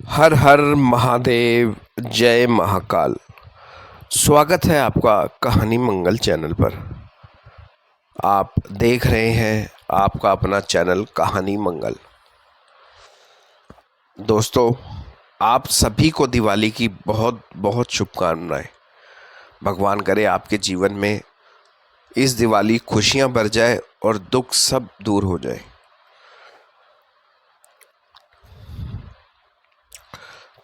हर हर महादेव, जय महाकाल। स्वागत है आपका कहानी मंगल चैनल पर। आप देख रहे हैं आपका अपना चैनल कहानी मंगल। दोस्तों, आप सभी को दिवाली की बहुत बहुत शुभकामनाएं। भगवान करे आपके जीवन में इस दिवाली खुशियां भर जाए और दुख सब दूर हो जाए।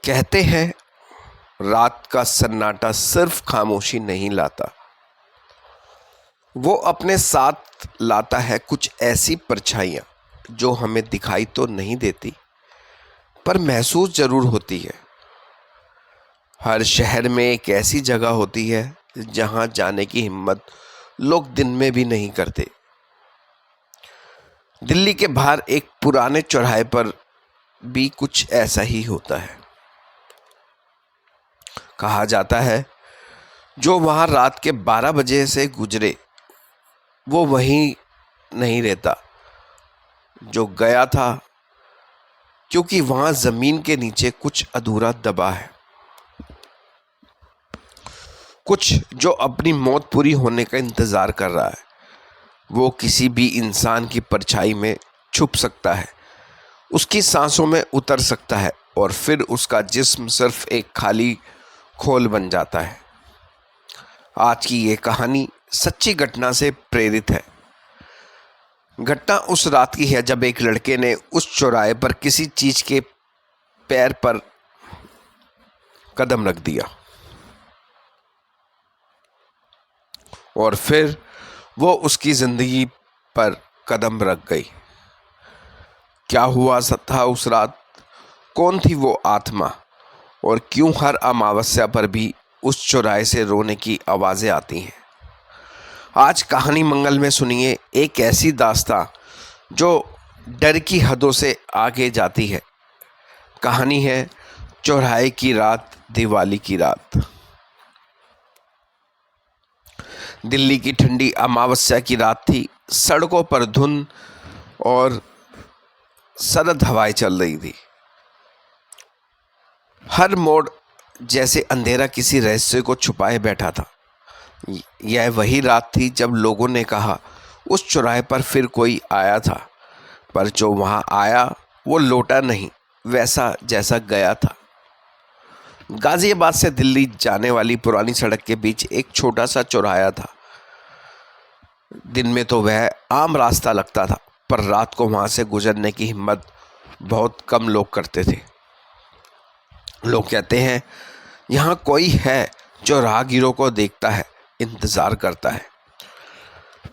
कहते हैं रात का सन्नाटा सिर्फ खामोशी नहीं लाता, वो अपने साथ लाता है कुछ ऐसी परछाइयाँ जो हमें दिखाई तो नहीं देती पर महसूस जरूर होती है। हर शहर में एक ऐसी जगह होती है जहाँ जाने की हिम्मत लोग दिन में भी नहीं करते। दिल्ली के बाहर एक पुराने चौराहे पर भी कुछ ऐसा ही होता है। कहा जाता है जो वहां रात के 12 बजे से गुजरे वो वहीं नहीं रहता जो गया था, क्योंकि वहां जमीन के नीचे कुछ अधूरा दबा है, कुछ जो अपनी मौत पूरी होने का इंतजार कर रहा है। वो किसी भी इंसान की परछाई में छुप सकता है, उसकी सांसों में उतर सकता है और फिर उसका जिस्म सिर्फ एक खाली खोल बन जाता है। आज की ये कहानी सच्ची घटना से प्रेरित है। घटना उस रात की है जब एक लड़के ने उस चौराहे पर किसी चीज के पैर पर कदम रख दिया और फिर वो उसकी जिंदगी पर कदम रख गई। क्या हुआ था उस रात? कौन थी वो आत्मा और क्यों हर अमावस्या पर भी उस चौराहे से रोने की आवाजें आती हैं? आज कहानी मंगल में सुनिए एक ऐसी दास्तां जो डर की हदों से आगे जाती है। कहानी है चौराहे की रात, दिवाली की रात। दिल्ली की ठंडी अमावस्या की रात थी। सड़कों पर धुंध और सर्द हवाएं चल रही थी। हर मोड़ जैसे अंधेरा किसी रहस्य को छुपाए बैठा था। यह वही रात थी जब लोगों ने कहा उस चौराहे पर फिर कोई आया था, पर जो वहां आया वो लौटा नहीं वैसा जैसा गया था। गाजियाबाद से दिल्ली जाने वाली पुरानी सड़क के बीच एक छोटा सा चौराहा था। दिन में तो वह आम रास्ता लगता था, पर रात को वहां से गुजरने की हिम्मत बहुत कम लोग करते थे। लोग कहते हैं यहाँ कोई है जो राहगीरों को देखता है, इंतजार करता है।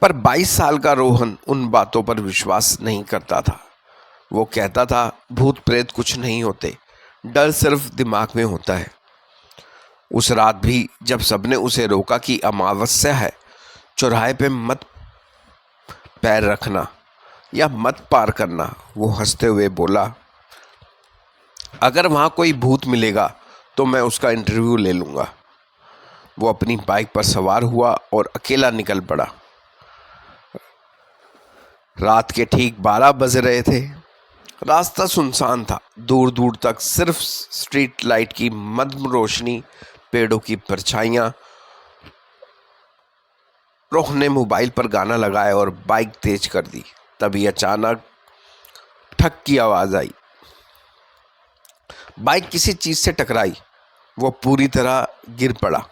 पर 22 साल का रोहन उन बातों पर विश्वास नहीं करता था। वो कहता था भूत प्रेत कुछ नहीं होते, डर सिर्फ दिमाग में होता है। उस रात भी जब सबने उसे रोका कि अमावस्या है, चौराहे पे मत पैर रखना या मत पार करना, वो हंसते हुए बोला अगर वहां कोई भूत मिलेगा तो मैं उसका इंटरव्यू ले लूंगा। वो अपनी बाइक पर सवार हुआ और अकेला निकल पड़ा। रात के ठीक 12 बज रहे थे। रास्ता सुनसान था। दूर दूर तक सिर्फ स्ट्रीट लाइट की मध्यम रोशनी, पेड़ों की परछाइयां। रोहन ने मोबाइल पर गाना लगाया और बाइक तेज कर दी। तभी अचानक ठक की आवाज आई। बाइक किसी चीज से टकराई। वो पूरी तरह गिर पड़ा।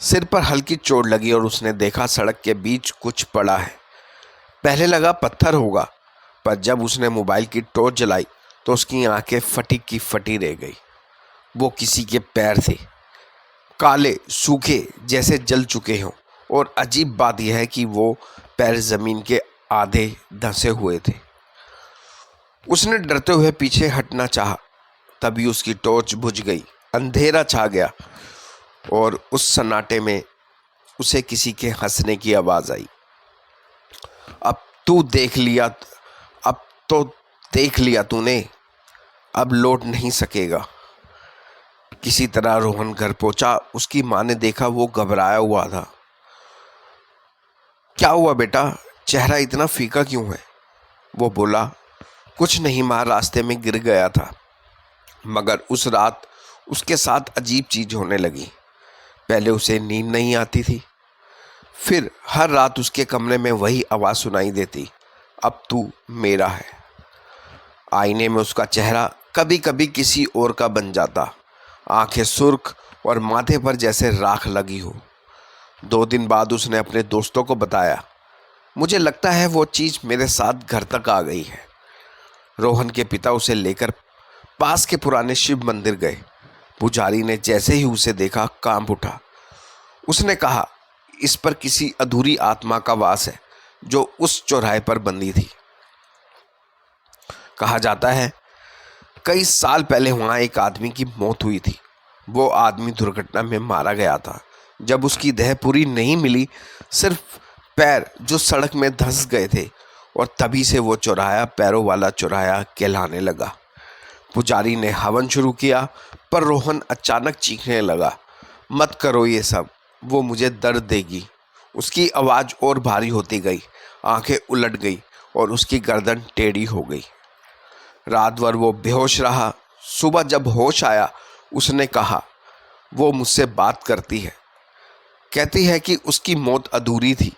सिर पर हल्की चोट लगी और उसने देखा सड़क के बीच कुछ पड़ा है। पहले लगा पत्थर होगा, पर जब उसने मोबाइल की टॉर्च जलाई तो उसकी आंखें फटी की फटी रह गई। वो किसी के पैर थे, काले सूखे जैसे जल चुके हों। और अजीब बात यह है कि वो पैर जमीन के आधे धंसे हुए थे। उसने डरते हुए पीछे हटना चाहा, तभी उसकी टॉर्च बुझ गई। अंधेरा छा गया और उस सन्नाटे में उसे किसी के हंसने की आवाज आई। अब तू देख लिया, अब तो देख लिया तूने, अब लौट नहीं सकेगा। किसी तरह रोहन घर पहुंचा। उसकी माँ ने देखा वो घबराया हुआ था। क्या हुआ बेटा, चेहरा इतना फीका क्यों है? वो बोला कुछ नहीं माँ, रास्ते में गिर गया था। मगर उस रात उसके साथ अजीब चीज होने लगी। पहले उसे नींद नहीं आती थी, फिर हर रात उसके कमरे में वही आवाज़ सुनाई देती, अब तू मेरा है। आईने में उसका चेहरा कभी कभी किसी और का बन जाता, आंखें सुर्ख और माथे पर जैसे राख लगी हो। 2 दिन बाद उसने अपने दोस्तों को बताया, मुझे लगता है वो चीज़ मेरे साथ घर तक आ गई है। रोहन के पिता उसे लेकर पास के पुराने शिव मंदिर गए। पुजारी ने जैसे ही उसे देखा कांप उठा। उसने कहा, इस पर किसी अधूरी आत्मा का वास है जो उस चौराहे पर बंदी थी। कहा जाता है कई साल पहले वहां एक आदमी की मौत हुई थी। वो आदमी दुर्घटना में मारा गया था। जब उसकी देह पूरी नहीं मिली, सिर्फ पैर जो सड़क में धंस गए थे, और तभी से वो चौराहा पैरों वाला चौराहा कहलाने लगा। पुजारी ने हवन शुरू किया, पर रोहन अचानक चीखने लगा, मत करो ये सब, वो मुझे दर्द देगी। उसकी आवाज़ और भारी होती गई, आंखें उलट गई और उसकी गर्दन टेढ़ी हो गई। रात भर वो बेहोश रहा। सुबह जब होश आया, उसने कहा, वो मुझसे बात करती है, कहती है कि उसकी मौत अधूरी थी।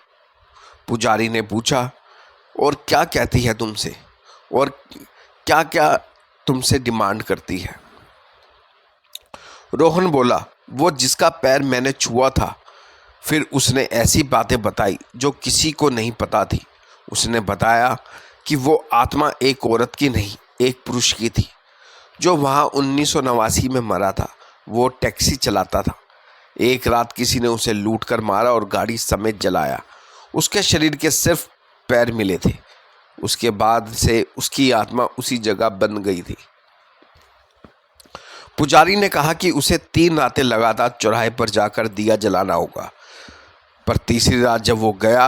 पुजारी ने पूछा, और क्या कहती है तुमसे, और क्या क्या तुमसे डिमांड करती है? रोहन बोला, वो जिसका पैर मैंने छुआ था। फिर उसने ऐसी बातें बताई जो किसी को नहीं पता थी। उसने बताया कि वो आत्मा एक औरत की नहीं, एक पुरुष की थी, जो वहाँ 1989 में मरा था। वो टैक्सी चलाता था। एक रात किसी ने उसे लूट कर मारा और गाड़ी समेत जलाया। उसके शरीर के सिर्फ पैर मिले थे। उसके बाद से उसकी आत्मा उसी जगह बन गई थी। पुजारी ने कहा कि उसे 3 रातें लगातार चौराहे पर जाकर दिया जलाना होगा, पर तीसरी रात जब वो गया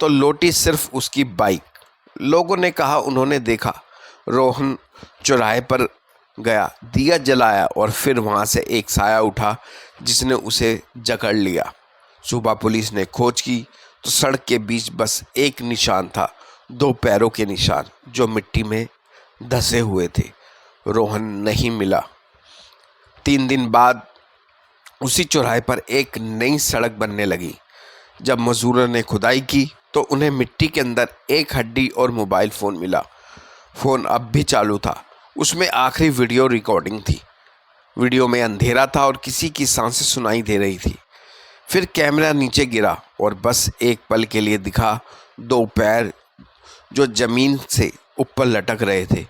तो लौटी सिर्फ उसकी बाइक। लोगों ने कहा उन्होंने देखा रोहन चौराहे पर गया, दिया जलाया और फिर वहां से एक साया उठा जिसने उसे जकड़ लिया। सुबह पुलिस ने खोज की तो सड़क के बीच बस एक निशान था, 2 पैरों के निशान जो मिट्टी में धंसे हुए थे। रोहन नहीं मिला। 3 दिन बाद उसी चौराहे पर एक नई सड़क बनने लगी। जब मजदूरों ने खुदाई की तो उन्हें मिट्टी के अंदर एक हड्डी और मोबाइल फ़ोन मिला। फ़ोन अब भी चालू था। उसमें आखिरी वीडियो रिकॉर्डिंग थी। वीडियो में अंधेरा था और किसी की सांसें सुनाई दे रही थी। फिर कैमरा नीचे गिरा और बस एक पल के लिए दिखा 2 पैर जो ज़मीन से ऊपर लटक रहे थे,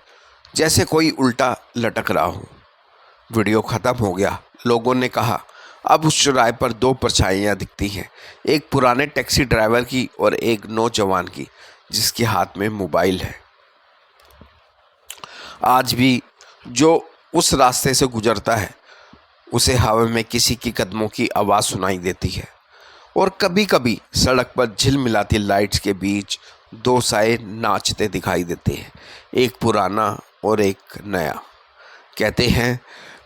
जैसे कोई उल्टा लटक रहा हो। वीडियो ख़त्म हो गया। लोगों ने कहा, अब उस चौराहे पर 2 परछाइयाँ दिखती हैं, एक पुराने टैक्सी ड्राइवर की और एक नौजवान की जिसके हाथ में मोबाइल है। आज भी जो उस रास्ते से गुजरता है उसे हवा में किसी की कदमों की आवाज़ सुनाई देती है, और कभी कभी सड़क पर झिलमिलाती लाइट्स के बीच 2 साए नाचते दिखाई देते हैं, एक पुराना और एक नया। कहते हैं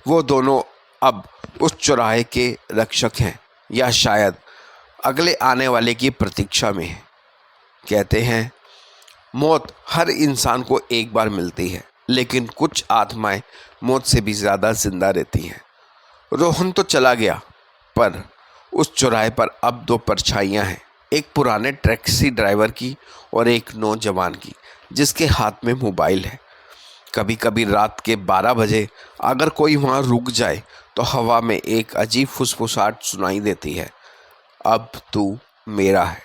वो दोनों अब उस चौराहे के रक्षक हैं, या शायद अगले आने वाले की प्रतीक्षा में है। कहते हैं मौत हर इंसान को एक बार मिलती है, लेकिन कुछ आत्माएं मौत से भी ज़्यादा जिंदा रहती हैं। रोहन तो चला गया, पर उस चौराहे पर अब 2 परछाइयाँ हैं, एक पुराने टैक्सी ड्राइवर की और एक नौजवान की जिसके हाथ में मोबाइल है। कभी कभी रात के 12 बजे अगर कोई वहाँ रुक जाए तो हवा में एक अजीब फुसफुसाहट सुनाई देती है, अब तू मेरा है।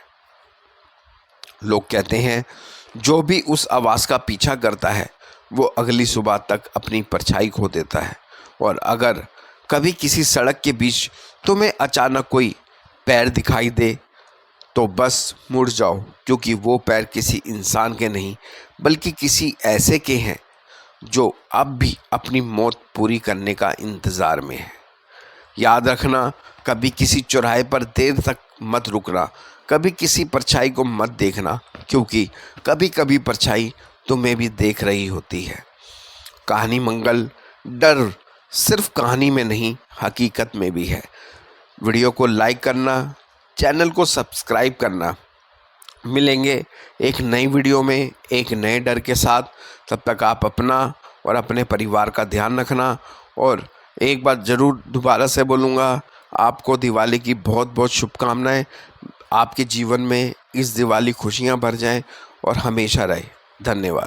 लोग कहते हैं जो भी उस आवाज़ का पीछा करता है वो अगली सुबह तक अपनी परछाई खो देता है। और अगर कभी किसी सड़क के बीच तुम्हें अचानक कोई पैर दिखाई दे तो बस मुड़ जाओ, क्योंकि वो पैर किसी इंसान के नहीं बल्कि किसी ऐसे के हैं जो अब भी अपनी मौत पूरी करने का इंतज़ार में है। याद रखना, कभी किसी चौराहे पर देर तक मत रुकना, कभी किसी परछाई को मत देखना, क्योंकि कभी कभी परछाई तुम्हें भी देख रही होती है। कहानी मंगल, डर सिर्फ कहानी में नहीं हकीकत में भी है। वीडियो को लाइक करना, चैनल को सब्सक्राइब करना। मिलेंगे एक नई वीडियो में एक नए डर के साथ। तब तक आप अपना और अपने परिवार का ध्यान रखना। और एक बात ज़रूर दोबारा से बोलूँगा, आपको दिवाली की बहुत बहुत शुभकामनाएं। आपके जीवन में इस दिवाली खुशियां भर जाएं और हमेशा रहे। धन्यवाद।